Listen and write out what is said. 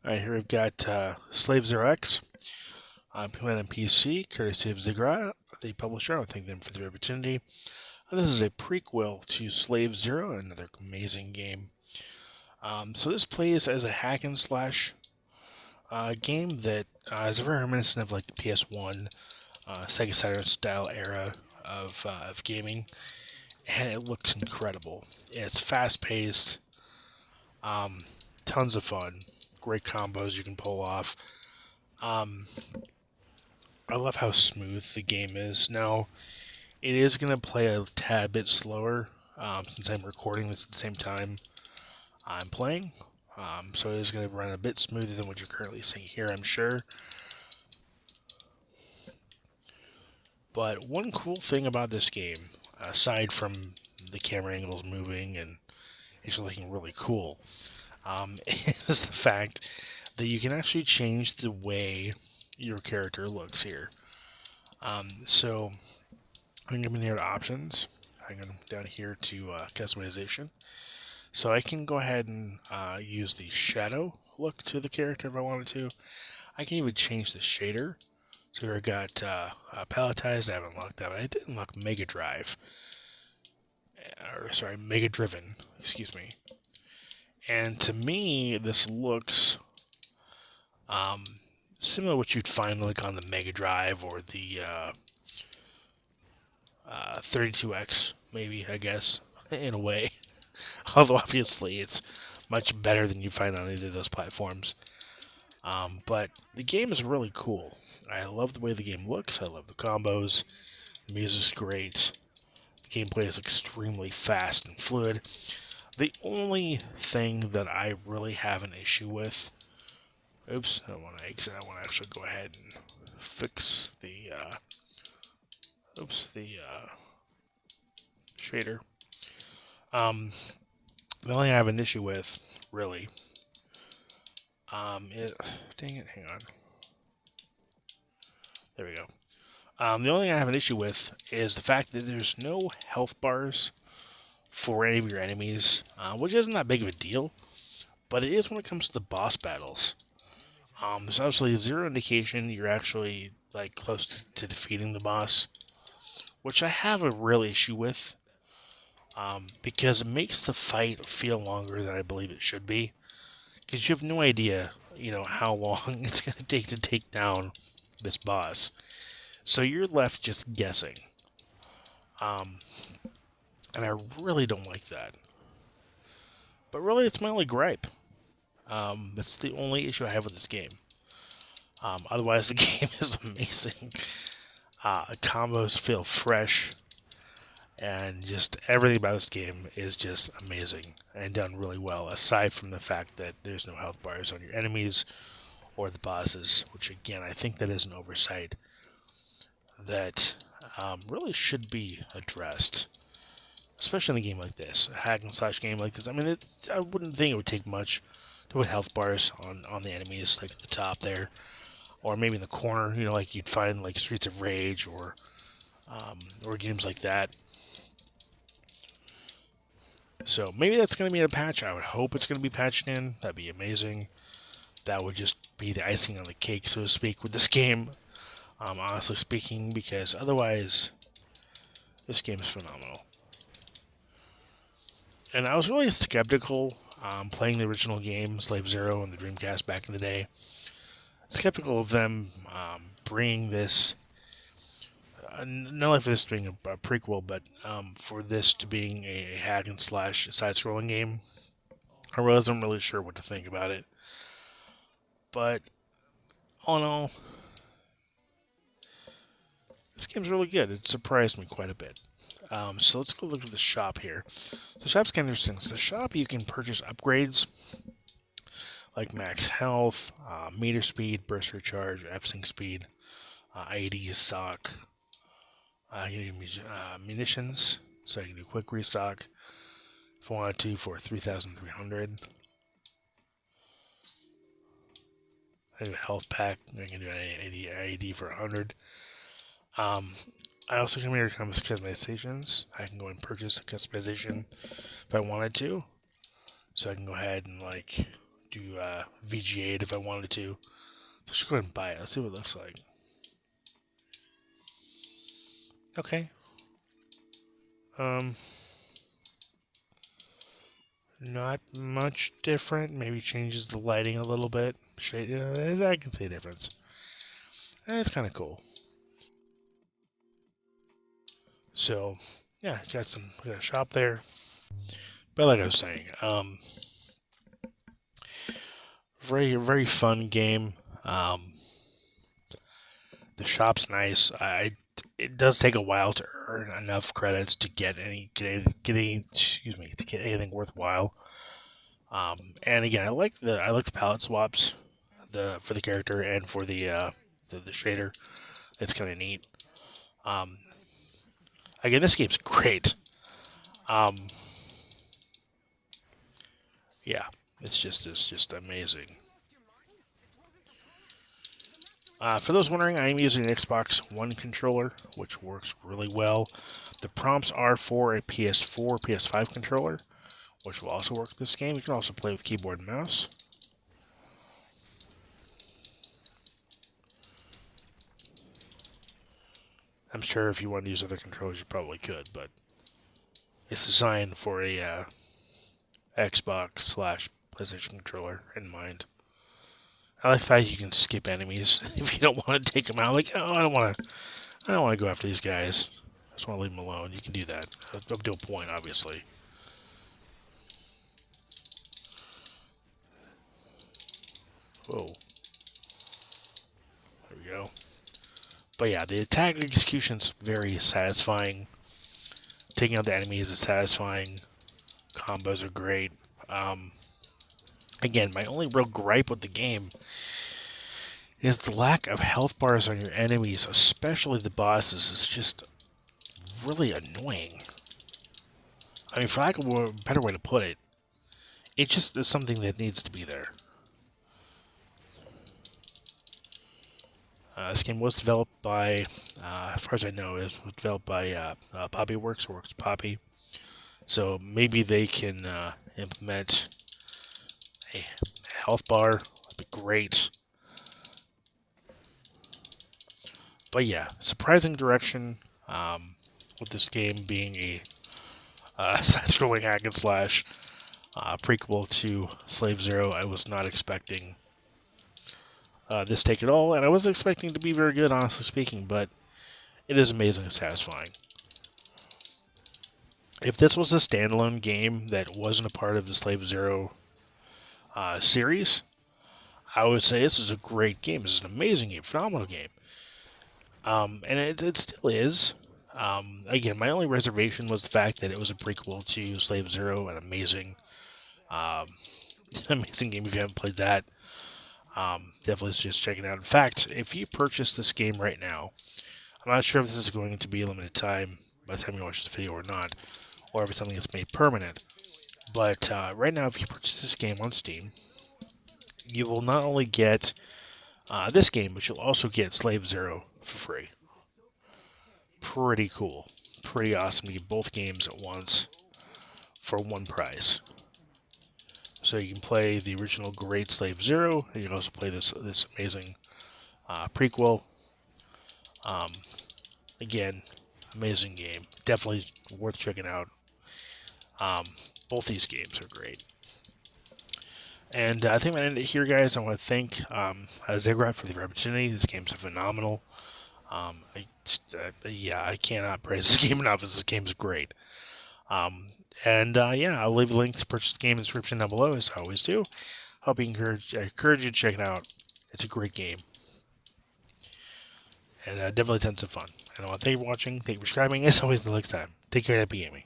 Alright, here we've got Slave Zero X. I'm playing on PC, courtesy of Ziggurat, the publisher. I thank them for the opportunity. And this is a prequel to Slave Zero, another amazing game. So this plays as a hack and slash game that is very reminiscent of like the PS1, Sega Saturn style era of gaming, and it looks incredible. It's fast paced, um, tons of fun, great combos you can pull off. Um, I love how smooth the game is. Now, it is going to play a tad bit slower since I'm recording this at the same time I'm playing. So it is going to run a bit smoother than what you're currently seeing here, I'm sure. But one cool thing about this game, aside from the camera angles moving and it's looking really cool, is the fact that you can actually change the way your character looks here. So I'm going to go to options. I'm going down here to customization. So I can go ahead and use the shadow look to the character if I wanted to. I can even change the shader. So here I got palletized. I haven't unlocked that, but I did unlock Mega Drive. Or sorry, Mega Driven. Excuse me. And to me, this looks um, similar to what you'd find like on the Mega Drive or the 32X, maybe, I guess, in a way. Although obviously it's much better than you find on either of those platforms. But the game is really cool. I love the way the game looks. I love the combos. The music's great. The gameplay is extremely fast and fluid. The only thing that I really have an issue with... Oops, I want to exit. I want to actually go ahead and fix the... shader. Um, the only thing I have an issue with, really, dang it, hang on. There we go. The only thing I have an issue with is the fact that there's no health bars for any of your enemies, which isn't that big of a deal, but it is when it comes to the boss battles. There's obviously zero indication you're actually like close to defeating the boss, which I have a real issue with, because it makes the fight feel longer than I believe it should be. Because you have no idea, how long it's going to take down this boss. So you're left just guessing. Um, and I really don't like that. But really, it's my only gripe. That's the only issue I have with this game. Otherwise, the game is amazing. Combos feel fresh, and just everything about this game is just amazing and done really well, aside from the fact that there's no health bars on your enemies or the bosses, which again, I think that is an oversight that really should be addressed, especially in a game like this, a hack and slash game like this. I mean, I wouldn't think it would take much to put health bars on the enemies, like at the top there, or maybe in the corner, like you'd find like Streets of Rage or games like that. So maybe that's going to be in a patch. I would hope it's going to be patched in. That'd be amazing. That would just be the icing on the cake, so to speak, with this game. Honestly speaking, because otherwise, this game is phenomenal. And I was really skeptical playing the original game, Slave Zero, on the Dreamcast back in the day. Skeptical of them bringing this, not only for this being a prequel, but for this to being a hack and slash side-scrolling game. I wasn't really sure what to think about it. But all in all, this game's really good. It surprised me quite a bit. So let's go look at the shop here. The shop's kind of interesting. So the shop, you can purchase upgrades like max health, meter speed, burst recharge, F-sync speed, AD stock. I can do munitions, so I can do quick restock if I wanted to for 3,300. I do a health pack. I can do an AD for 100. I also can make customizations. I can go and purchase a customization if I wanted to. So I can go ahead and do VGA if I wanted to. Let's just go ahead and buy it. Let's see what it looks like. Okay. Not much different. Maybe changes the lighting a little bit. Shade, I can see a difference. It's kind of cool. So, yeah, got a shop there. But like I was saying, very fun game. The shop's nice. It does take a while to earn enough credits to get anything worthwhile. And again, I like the palette swaps, for the character and for the shader. It's kind of neat. Again, this game's great. Yeah, it's just amazing. For those wondering, I'm using an Xbox One controller, which works really well. The prompts are for a PS4, PS5 controller, which will also work this game. You can also play with keyboard and mouse. I'm sure if you want to use other controllers, you probably could, but it's designed for a Xbox/PlayStation controller in mind. I like the fact you can skip enemies if you don't want to take them out. Like, oh, I don't want to go after these guys. I just want to leave them alone. You can do that up to a point, obviously. Whoa. There we go. But yeah, the attack execution's very satisfying. Taking out the enemies is satisfying. Combos are great. Again, my only real gripe with the game is the lack of health bars on your enemies, especially the bosses, is just really annoying. I mean, for lack of a better way to put it, it just is something that needs to be there. This game was developed by, as far as I know, it was developed by Poppy Works, or Works Poppy. So maybe they can implement a health bar. That'd be great. But yeah, surprising direction with this game being a side-scrolling hack and slash prequel to Slave Zero. I was not expecting this take at all, and I wasn't expecting it to be very good, honestly speaking, but it is amazing and satisfying. If this was a standalone game that wasn't a part of the Slave Zero series, I would say this is a great game. This is an amazing game, phenomenal game. And it still is. Again, my only reservation was the fact that it was a prequel to Slave Zero, an amazing, amazing game. If you haven't played that, definitely just check it out. In fact, if you purchase this game right now, I'm not sure if this is going to be a limited time by the time you watch the video or not, or if it's something that's made permanent. But right now, if you purchase this game on Steam, you will not only get this game, but you'll also get Slave Zero for free. Pretty cool. Pretty awesome to get both games at once for one price. So you can play the original great Slave Zero, and you can also play this amazing prequel. Again, amazing game. Definitely worth checking out. Both these games are great. And I think I'm going to end it here, guys. I want to thank Ziggurat for the opportunity. This game's phenomenal. I cannot praise this game enough. This game is great. I'll leave a link to purchase the game in the description down below, as I always do. I encourage you to check it out. It's a great game. And definitely tons of fun. And I want to thank you for watching. Thank you for subscribing. As always, until next time, take care and happy gaming.